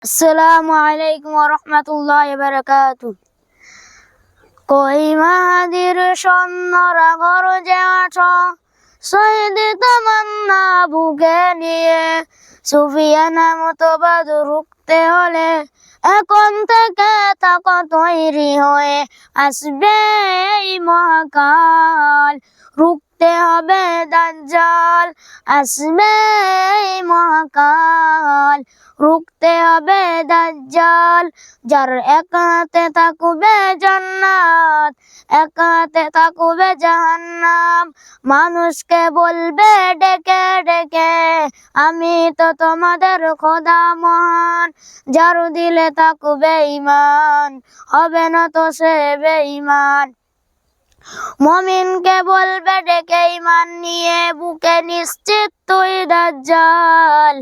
আসসালামু আলাইকুম ওয়া রাহমাতুল্লাহি ওয়া বারাকাতুহু। কই মাহাদির সন্ন্যরা গরজে আছো, শহীদ তামান্না বুকে নিয়ে। সুফিয়ানা মতবাদ রুখতে হলে এখন থেকে থাকো তৈরি হয়ে। আসবে এই মহাকাল, রুখতে হবে দাজ্জাল। আসবে এই মহাকাল, রুখতে হবে দাজ্জাল। যার এক হাতে থাকবে জান্নাত, এক হাতে থাকবে জাহান্নাম। মানুষকে বলবে ডেকে ডেকে, আমি তো তোমাদের খোদা মহান। যার দিলে থাকবে ঈমান, হবে না তো সে বেঈমান। মুমিনকে বলবে ডেকে ঈমান নিয়ে, বুকে নিশ্চিত তুই দাজ্জাল।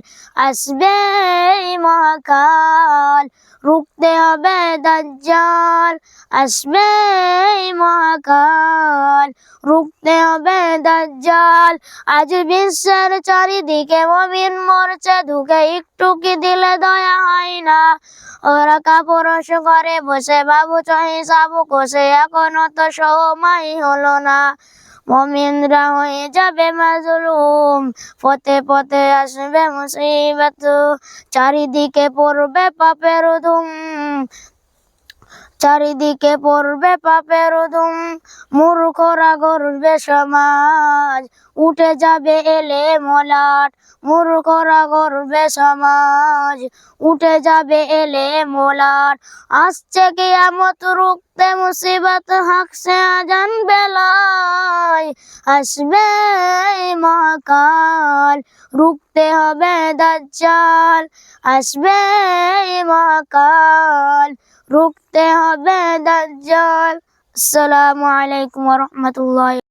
আসবে এই মহাকাল, রুখতে হবে দাজ্জাল। আসবে এই মহাকাল, রুখতে হবে দাজ্জাল। আজ বিশ্বের চারিদিকে মুমিন মরছে ধুকে, একটু কি দিলে দয়া হয় না? ওরা কাপুরুষ করে বসে ভাবছ হিসাব কষে, এখনো তো সময় হলো না। মুমিনরা হয়ে যাবে মাজলুম, পথে পথে আসবে মুসিবত। চারিদিকে পড়বে পাপের ধুম, চারিদিকে পড়বে পাপের ধুম। মূর্খরা গড়বে সমাজ, উঠে যাবে এলে মলাট। মূর্খরা গড়বে সমাজ, উঠে যাবে এলে মলাট। আসছে কিয়ামত, রুখতে মুসিবত, হাঁকছে আজান বেলায়। আসবে এই মহাকাল, রুখতে হবে দাজ্জাল। আসবে এই মহাকাল, রুখতে হবে দাজ্জাল। আসসালামু আলাইকুম ওয়া রাহমাতুল্লাহি।